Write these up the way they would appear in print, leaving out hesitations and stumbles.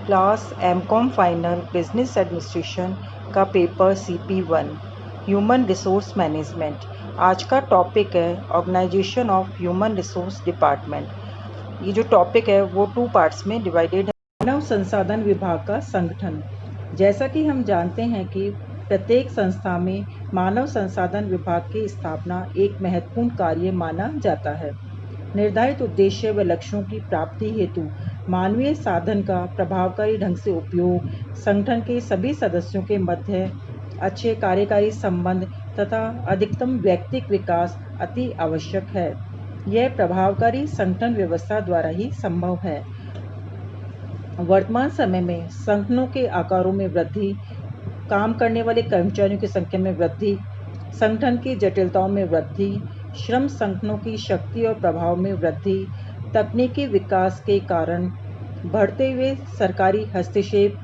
Class MCom final business administration का paper CP1 human resource management. आज का topic है organisation of human resource department. ये जो टॉपिक है वो 2 पार्ट्स में डिवाइडेड है। मानव संसाधन विभाग का संगठन। जैसा कि हम जानते हैं कि प्रत्येक संस्था में मानव संसाधन विभाग की स्थापना एक महत्वपूर्ण कार्य माना जाता है। निर्धारित उद्देश्य व लक्ष्यों की प्राप्ति हेतु मानवीय साधन का प्रभावकारी ढंग से उपयोग, संगठन के सभी सदस्यों के मध्य अच्छे कार्यकारी संबंध तथा अधिकतम व्यक्तिक विकास अति आवश्यक है। यह प्रभावकारी संगठन व्यवस्था द्वारा ही संभव है। वर्तमान समय में संगठनों के आकारों में वृद्धि, काम करने वाले कर्मचारियों की संख्या में वृद्धि, संगठन की जटिलताओं में वृद्धि, श्रम संगठनों की शक्ति और प्रभाव में वृद्धि, तकनीकी विकास के कारण बढ़ते हुए सरकारी हस्तक्षेप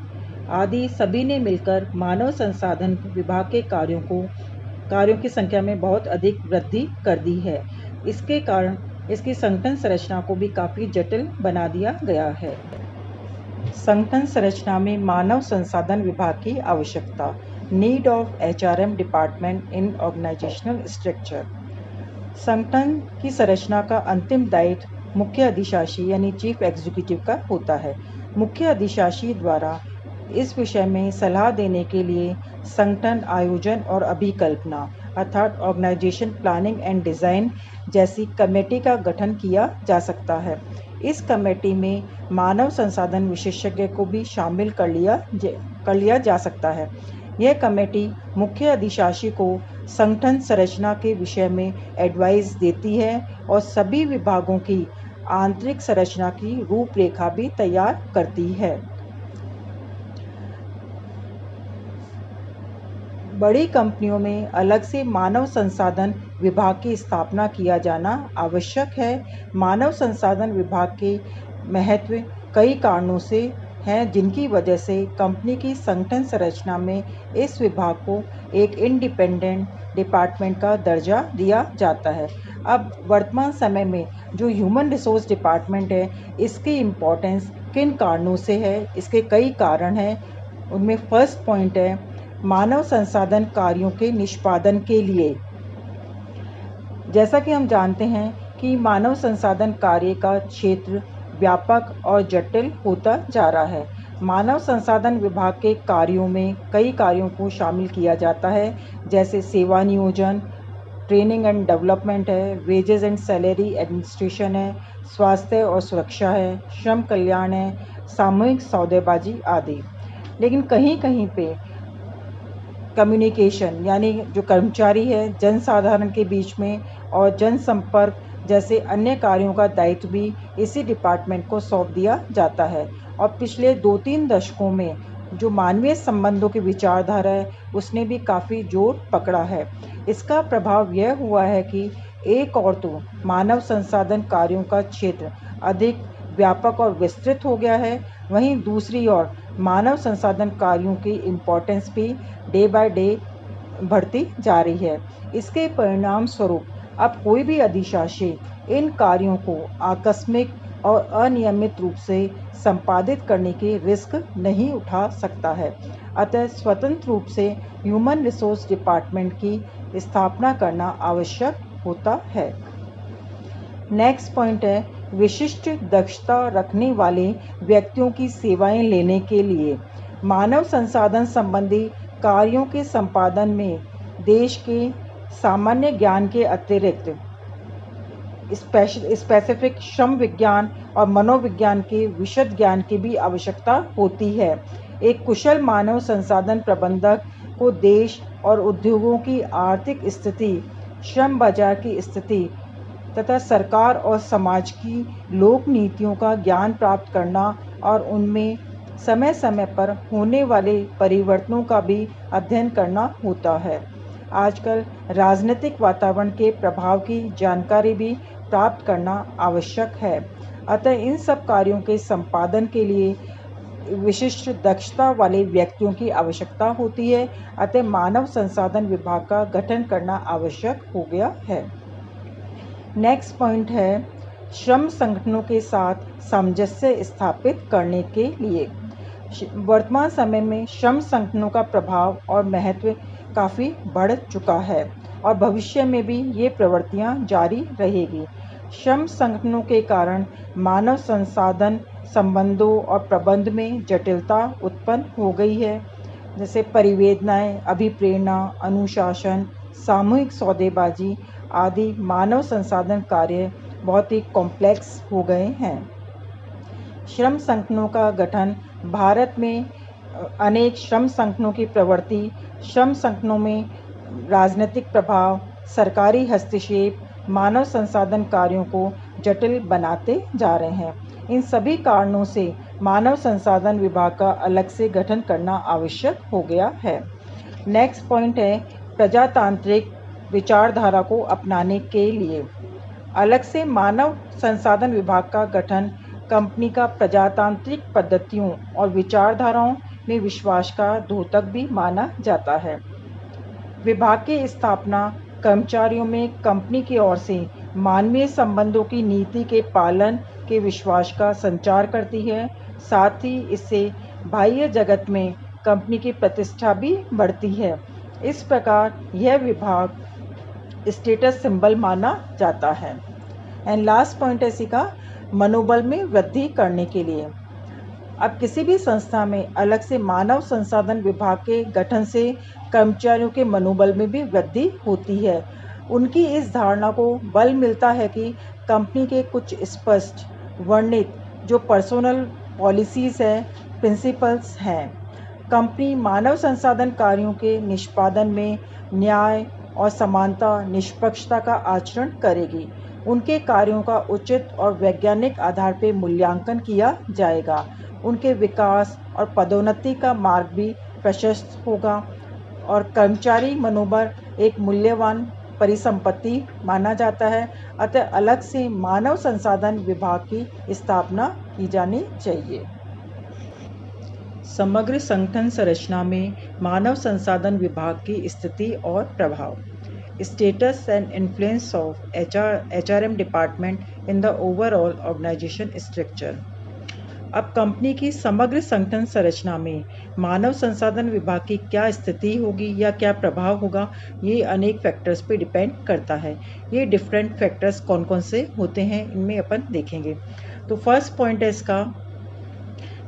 आदि सभी ने मिलकर मानव संसाधन विभाग के कार्यों की संख्या में बहुत अधिक वृद्धि कर दी है। इसके कारण इसकी संगठन संरचना को भी काफ़ी जटिल बना दिया गया है। संगठन संरचना में मानव संसाधन विभाग की आवश्यकता। Need of HRM department in organisational structure. संगठन की संरचना का अंतिम दायित्व मुख्य अधिशासी यानी चीफ एग्जीक्यूटिव का होता है। मुख्य अधिशासी द्वारा इस विषय में सलाह देने के लिए संगठन आयोजन और अभिकल्पना अर्थात ऑर्गेनाइजेशन प्लानिंग एंड डिज़ाइन जैसी कमेटी का गठन किया जा सकता है। इस कमेटी में मानव संसाधन विशेषज्ञ को भी शामिल कर लिया जा सकता है। यह कमेटी मुख्य अधिशासी को संगठन संरचना के विषय में एडवाइस देती है और सभी विभागों की आंतरिक संरचना की रूपरेखा भी तैयार करती है। बड़ी कंपनियों में अलग से मानव संसाधन विभाग की स्थापना किया जाना आवश्यक है। मानव संसाधन विभाग के महत्व कई कारणों से हैं, जिनकी वजह से कंपनी की संगठन संरचना में इस विभाग को एक इंडिपेंडेंट डिपार्टमेंट का दर्जा दिया जाता है। अब वर्तमान समय में जो ह्यूमन रिसोर्स डिपार्टमेंट है, इसकी इम्पोर्टेंस किन कारणों से है? इसके कई कारण हैं। उनमें फर्स्ट पॉइंट है मानव संसाधन कार्यों के निष्पादन के लिए। जैसा कि हम जानते हैं कि मानव संसाधन कार्य का क्षेत्र व्यापक और जटिल होता जा रहा है। मानव संसाधन विभाग के कार्यों में कई कार्यों को शामिल किया जाता है, जैसे सेवा नियोजन, ट्रेनिंग एंड डेवलपमेंट है, वेजेस एंड सैलरी एडमिनिस्ट्रेशन है, स्वास्थ्य और सुरक्षा है, श्रम कल्याण है, सामूहिक सौदेबाजी आदि। लेकिन कहीं कहीं पे कम्युनिकेशन यानी जो कर्मचारी है जनसाधारण के बीच में और जनसंपर्क जैसे अन्य कार्यों का दायित्व भी इसी डिपार्टमेंट को सौंप दिया जाता है। और पिछले 2-3 दशकों में जो मानवीय संबंधों की विचारधारा है उसने भी काफ़ी जोर पकड़ा है। इसका प्रभाव यह हुआ है कि एक और तो मानव संसाधन कार्यों का क्षेत्र अधिक व्यापक और विस्तृत हो गया है, वहीं दूसरी ओर मानव संसाधन कार्यों की इम्पोर्टेंस भी डे बाय डे बढ़ती जा रही है। इसके परिणाम स्वरूप अब कोई भी अधिशासी इन कार्यों को आकस्मिक और अनियमित रूप से संपादित करने के रिस्क नहीं उठा सकता है। अतः स्वतंत्र रूप से ह्यूमन रिसोर्स डिपार्टमेंट की स्थापना करना आवश्यक होता है। नेक्स्ट पॉइंट है विशिष्ट दक्षता रखने वाले व्यक्तियों की सेवाएं लेने के लिए। मानव संसाधन संबंधी कार्यों के संपादन में देश के सामान्य ज्ञान के अतिरिक्त स्पेसिफिक श्रम विज्ञान और मनोविज्ञान के विशद ज्ञान की भी आवश्यकता होती है। एक कुशल मानव संसाधन प्रबंधक को देश और उद्योगों की आर्थिक स्थिति, श्रम बाजार की स्थिति तथा सरकार और समाज की लोक नीतियों का ज्ञान प्राप्त करना और उनमें समय समय पर होने वाले परिवर्तनों का भी अध्ययन करना होता है। आजकल राजनीतिक वातावरण के प्रभाव की जानकारी भी प्राप्त करना आवश्यक है। अतः इन सब कार्यों के संपादन के लिए विशिष्ट दक्षता वाले व्यक्तियों की आवश्यकता होती है। अतः मानव संसाधन विभाग का गठन करना आवश्यक हो गया है। नेक्स्ट पॉइंट है श्रम संगठनों के साथ सामंजस्य स्थापित करने के लिए। वर्तमान समय में श्रम संगठनों का प्रभाव और महत्व काफ़ी बढ़ चुका है और भविष्य में भी ये प्रवृत्तियाँ जारी रहेगी। श्रम संगठनों के कारण मानव संसाधन संबंधों और प्रबंध में जटिलता उत्पन्न हो गई है, जैसे परिवेदनाएं, अभिप्रेरणा, अनुशासन, सामूहिक सौदेबाजी आदि मानव संसाधन कार्य बहुत ही कॉम्प्लेक्स हो गए हैं। श्रम संगठनों का गठन भारत में अनेक श्रम संगठनों की प्रवृत्ति, श्रम संगठनों में राजनीतिक प्रभाव, सरकारी हस्तक्षेप मानव संसाधन कार्यों को जटिल बनाते जा रहे हैं। इन सभी कारणों से मानव संसाधन विभाग का अलग से गठन करना आवश्यक हो गया है। नेक्स्ट पॉइंट है प्रजातांत्रिक विचारधारा को अपनाने के लिए अलग से मानव संसाधन विभाग का गठन कंपनी का प्रजातांत्रिक पद्धतियों और विचारधाराओं में विश्वास का द्योतक भी माना जाता है। विभाग की स्थापना कर्मचारियों में कंपनी की ओर से मानवीय संबंधों की नीति के पालन के विश्वास का संचार करती है। साथ ही इससे बाह्य जगत में कंपनी की प्रतिष्ठा भी बढ़ती है। इस प्रकार यह विभाग स्टेटस सिंबल माना जाता है। एंड लास्ट पॉइंट है इसी का मनोबल में वृद्धि करने के लिए। अब किसी भी संस्था में अलग से मानव संसाधन विभाग के गठन से कर्मचारियों के मनोबल में भी वृद्धि होती है। उनकी इस धारणा को बल मिलता है कि कंपनी के कुछ स्पष्ट वर्णित जो पर्सनल पॉलिसीज़ हैं, प्रिंसिपल्स हैं। कंपनी मानव संसाधन कार्यों के निष्पादन में न्याय और समानता, निष्पक्षता का आचरण करेगी। उनके कार्यों का उचित और वैज्ञानिक आधार पर मूल्यांकन किया जाएगा। उनके विकास और पदोन्नति का मार्ग भी प्रशस्त होगा और कर्मचारी मनोबल एक मूल्यवान परिसंपत्ति माना जाता है। अतः अलग से मानव संसाधन विभाग की स्थापना की जानी चाहिए। समग्र संगठन संरचना में मानव संसाधन विभाग की स्थिति और प्रभाव। Status and influence of HRM department in the overall organization structure। अब कंपनी की समग्र संगठन संरचना में मानव संसाधन विभाग की क्या स्थिति होगी या क्या प्रभाव होगा, ये अनेक फैक्टर्स पे डिपेंड करता है। ये डिफरेंट फैक्टर्स कौन कौन से होते हैं इनमें अपन देखेंगे। तो फर्स्ट पॉइंट है इसका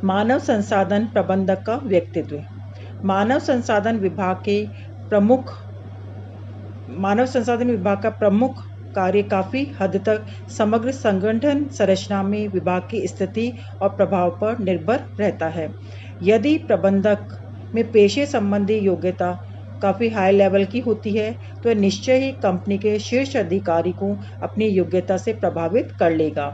मानव संसाधन प्रबंधक का व्यक्तित्व। मानव संसाधन विभाग का प्रमुख कार्य काफ़ी हद तक समग्र संगठन संरचना में विभाग की स्थिति और प्रभाव पर निर्भर रहता है। यदि प्रबंधक में पेशे संबंधी योग्यता काफ़ी हाई लेवल की होती है तो निश्चय ही कंपनी के शीर्ष अधिकारी को अपनी योग्यता से प्रभावित कर लेगा।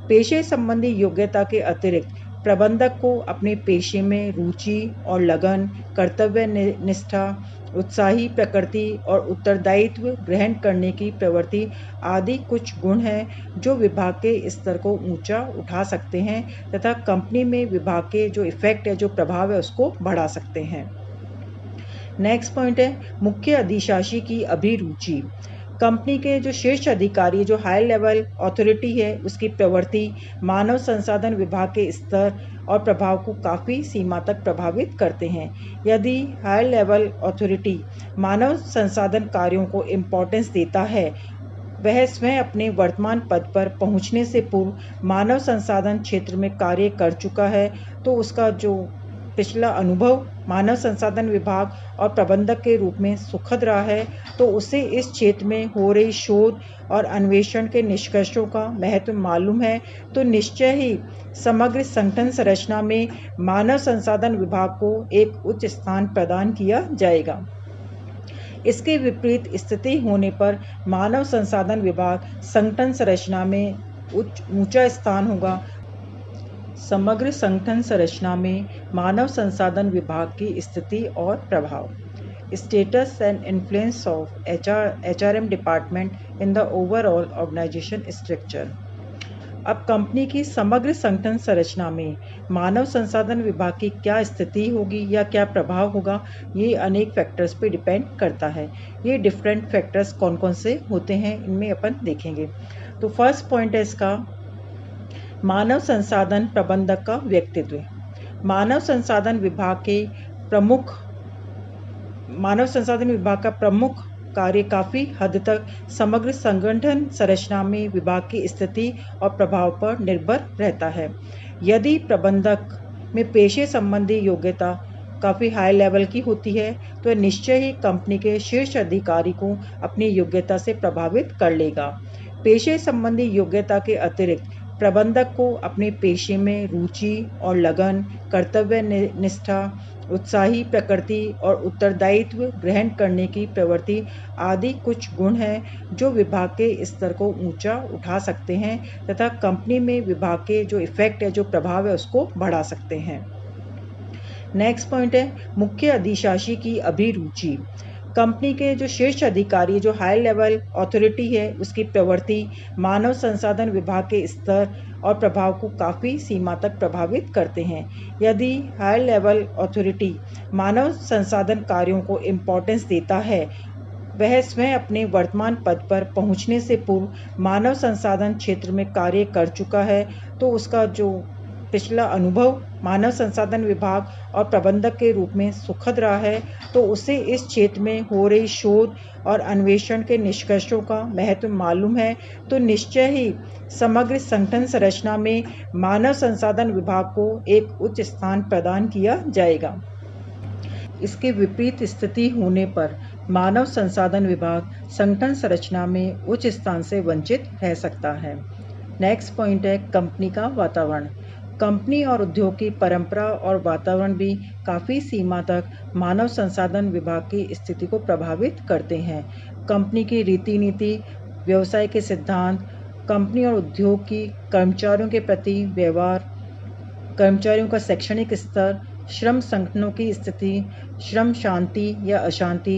पेशे संबंधी योग्यता के अतिरिक्त प्रबंधक को अपने पेशे में रुचि और लगन, कर्तव्य निष्ठा, उत्साही प्रकृति और उत्तरदायित्व ग्रहण करने की प्रवृत्ति आदि कुछ गुण हैं जो विभाग के स्तर को ऊंचा उठा सकते हैं तथा कंपनी में विभाग के जो इफेक्ट है, जो प्रभाव है, उसको बढ़ा सकते हैं। नेक्स्ट पॉइंट है मुख्य अधिशासी की अभिरुचि। कंपनी के जो शीर्ष अधिकारी, जो हाई लेवल अथॉरिटी है, उसकी प्रवृत्ति मानव संसाधन विभाग के स्तर और प्रभाव को काफ़ी सीमा तक प्रभावित करते हैं। यदि हाई लेवल अथॉरिटी मानव संसाधन कार्यों को इम्पोर्टेंस देता है, वह स्वयं अपने वर्तमान पद पर पहुंचने से पूर्व मानव संसाधन क्षेत्र में कार्य कर चुका है, तो उसका जो पिछला अनुभव मानव संसाधन विभाग और प्रबंधक के रूप में सुखद रहा है, तो उसे इस क्षेत्र में हो रही शोध और अन्वेषण के निष्कर्षों का महत्व मालूम है, तो निश्चय ही समग्र संगठन संरचना में मानव संसाधन विभाग को एक उच्च स्थान प्रदान किया जाएगा। इसके विपरीत स्थिति होने पर मानव संसाधन विभाग संगठन संरचना में ऊंचा स्थान होगा। समग्र संगठन संरचना में मानव संसाधन विभाग की स्थिति और प्रभाव। Status and influence of HRM department in the overall organisation structure. अब कंपनी की समग्र संगठन संरचना में मानव संसाधन विभाग की क्या स्थिति होगी या क्या प्रभाव होगा, ये अनेक फैक्टर्स पे डिपेंड करता है। ये डिफरेंट फैक्टर्स कौन कौन से होते हैं इनमें अपन देखेंगे। तो फर्स्ट पॉइंट है इसका मानव संसाधन प्रबंधक का व्यक्तित्व। मानव संसाधन विभाग का प्रमुख कार्य काफ़ी हद तक समग्र संगठन संरचना में विभाग की स्थिति और प्रभाव पर निर्भर रहता है। यदि प्रबंधक में पेशे संबंधी योग्यता काफ़ी हाई लेवल की होती है तो निश्चय ही कंपनी के शीर्ष अधिकारी को अपनी योग्यता से प्रभावित कर लेगा। पेशे संबंधी योग्यता के अतिरिक्त प्रबंधक को अपने पेशे में रुचि और लगन, कर्तव्य निष्ठा, उत्साही प्रकृति और उत्तरदायित्व ग्रहण करने की प्रवृत्ति आदि कुछ गुण हैं जो विभाग के स्तर को ऊंचा उठा सकते हैं तथा कंपनी में विभाग के जो इफेक्ट है, जो प्रभाव है, उसको बढ़ा सकते हैं। नेक्स्ट पॉइंट है मुख्य अधिशासी की अभिरुचि। कंपनी के जो शीर्ष अधिकारी, जो हाई लेवल अथॉरिटी है, उसकी प्रवृत्ति मानव संसाधन विभाग के स्तर और प्रभाव को काफ़ी सीमा तक प्रभावित करते हैं। यदि हाई लेवल अथॉरिटी मानव संसाधन कार्यों को इम्पोर्टेंस देता है, वह स्वयं अपने वर्तमान पद पर पहुंचने से पूर्व मानव संसाधन क्षेत्र में कार्य कर चुका है, तो उसका जो पिछला अनुभव मानव संसाधन विभाग और प्रबंधक के रूप में सुखद रहा है, तो उसे इस क्षेत्र में हो रही शोध और अन्वेषण के निष्कर्षों का महत्व मालूम है, तो निश्चय ही समग्र संगठन संरचना में मानव संसाधन विभाग को एक उच्च स्थान प्रदान किया जाएगा। इसके विपरीत स्थिति होने पर मानव संसाधन विभाग संगठन संरचना में उच्च स्थान से वंचित रह सकता है। नेक्स्ट पॉइंट है कंपनी का वातावरण। कंपनी और उद्योग की परंपरा और वातावरण भी काफ़ी सीमा तक मानव संसाधन विभाग की स्थिति को प्रभावित करते हैं। कंपनी की रीति नीति, व्यवसाय के सिद्धांत, कंपनी और उद्योग की कर्मचारियों के प्रति व्यवहार, कर्मचारियों का शैक्षणिक स्तर, श्रम संगठनों की स्थिति, श्रम शांति या अशांति,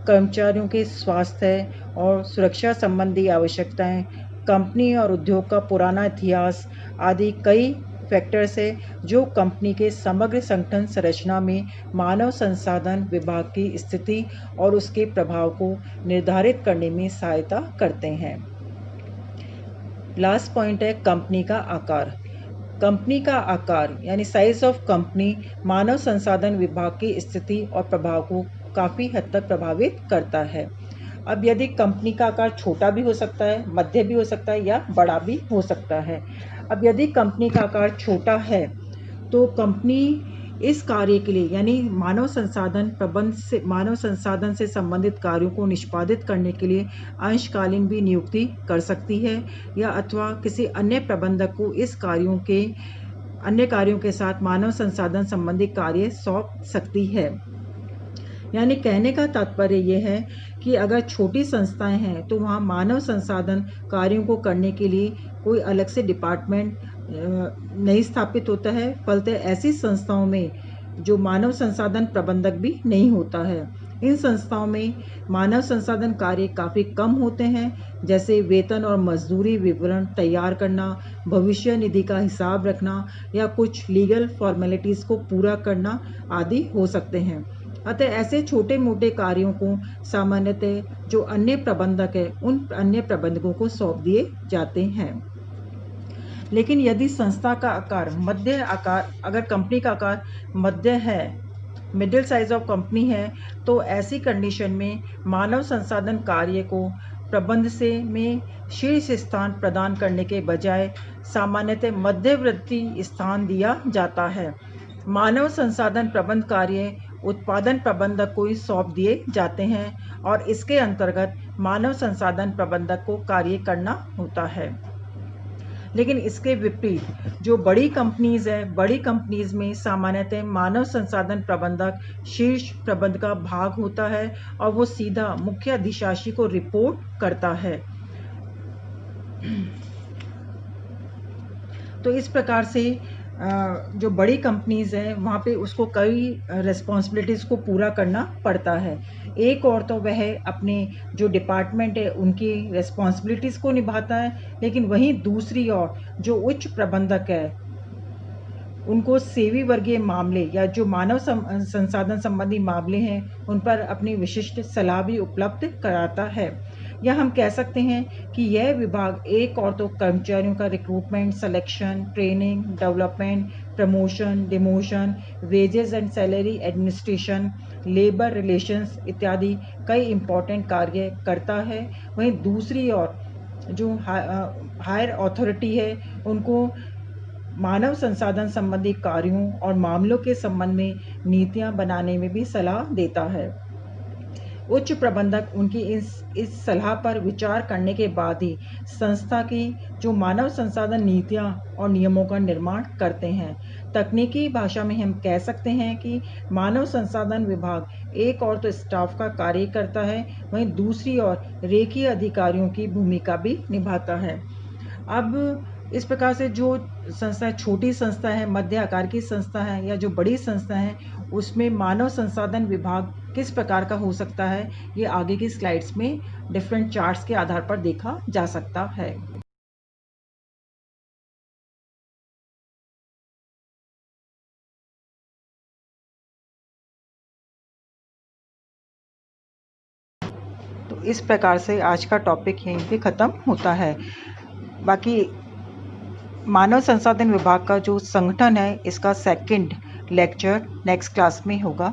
कर्मचारियों के स्वास्थ्य और सुरक्षा संबंधी आवश्यकताएं, कंपनी और उद्योग का पुराना इतिहास आदि कई फैक्टर्स है जो कंपनी के समग्र संगठन संरचना में मानव संसाधन विभाग की स्थिति और उसके प्रभाव को निर्धारित करने में सहायता करते हैं। लास्ट पॉइंट है कंपनी का आकार। कंपनी का आकार यानी साइज ऑफ कंपनी मानव संसाधन विभाग की स्थिति और प्रभाव को काफ़ी हद तक प्रभावित करता है। अब यदि कंपनी का आकार छोटा भी हो सकता है, मध्य भी हो सकता है या बड़ा भी हो सकता है। अब यदि कंपनी का आकार छोटा है तो कंपनी इस कार्य के लिए यानी मानव संसाधन से संबंधित कार्यों को निष्पादित करने के लिए अंशकालीन भी नियुक्ति कर सकती है या अथवा किसी अन्य प्रबंधक को इस अन्य कार्यों के साथ मानव संसाधन संबंधी कार्य सौंप सकती है। यानी कहने का तात्पर्य यह है कि अगर छोटी संस्थाएं हैं तो वहाँ मानव संसाधन कार्यों को करने के लिए कोई अलग से डिपार्टमेंट नहीं स्थापित होता है। फलतः ऐसी संस्थाओं में जो मानव संसाधन प्रबंधक भी नहीं होता है। इन संस्थाओं में मानव संसाधन कार्य काफ़ी कम होते हैं, जैसे वेतन और मजदूरी विवरण तैयार करना, भविष्य निधि का हिसाब रखना या कुछ लीगल फॉर्मेलिटीज़ को पूरा करना आदि हो सकते हैं। अतः ऐसे छोटे मोटे कार्यों को सामान्यतः जो अन्य प्रबंधक है उन अन्य प्रबंधकों को सौंप दिए जाते हैं। लेकिन यदि संस्था का आकार अगर कंपनी का आकार मध्य है, मिडिल साइज ऑफ कंपनी है, तो ऐसी कंडीशन में मानव संसाधन कार्य को प्रबंध में शीर्ष स्थान प्रदान करने के बजाय सामान्यतः मध्यवर्ती स्थान दिया जाता है। मानव संसाधन प्रबंध कार्य उत्पादन प्रबंधक को ही सौंप दिए जाते हैं और इसके अंतर्गत मानव संसाधन प्रबंधक को कार्य करना होता है। लेकिन इसके विपरीत जो बड़ी कंपनीज है, बड़ी कंपनीज में सामान्यतः मानव संसाधन प्रबंधक शीर्ष प्रबंध का भाग होता है और वो सीधा मुख्य अधिशासी को रिपोर्ट करता है। तो इस प्रकार से जो बड़ी कंपनीज है वहाँ पे उसको कई रिस्पॉन्सिबिलिटीज़ को पूरा करना पड़ता है। एक और तो वह अपने जो डिपार्टमेंट है उनकी रिस्पॉन्सिबिलिटीज़ को निभाता है, लेकिन वहीं दूसरी ओर जो उच्च प्रबंधक है उनको सेवी वर्गीय मामले या जो मानव संसाधन संबंधी मामले हैं उन पर अपनी विशिष्ट सलाह भी उपलब्ध कराता है। या हम कह सकते हैं कि यह विभाग एक और तो कर्मचारियों का recruitment, selection, training, development, promotion, demotion, wages and salary administration, labour relations इत्यादि कई इम्पोर्टेंट कार्य करता है। वहीं दूसरी ओर जो हायर अथॉरिटी है उनको मानव संसाधन संबंधी कार्यों और मामलों के संबंध में नीतियां बनाने में भी सलाह देता है। उच्च प्रबंधक उनकी इस सलाह पर विचार करने के बाद ही संस्था की जो मानव संसाधन नीतियां और नियमों का निर्माण करते हैं। तकनीकी भाषा में हम कह सकते हैं कि मानव संसाधन विभाग एक और तो स्टाफ का कार्य करता है, वहीं दूसरी ओर रेखीय अधिकारियों की भूमिका भी निभाता है। अब इस प्रकार से जो संस्था छोटी संस्था है, मध्य आकार की संस्था है या जो बड़ी संस्था है, उसमें मानव संसाधन विभाग किस प्रकार का हो सकता है, ये आगे की स्लाइड्स में डिफरेंट चार्ट्स के आधार पर देखा जा सकता है। तो इस प्रकार से आज का टॉपिक यहीं पे ख़त्म होता है। बाकी मानव संसाधन विभाग का जो संगठन है, इसका सेकंड लेक्चर नेक्स्ट क्लास में होगा।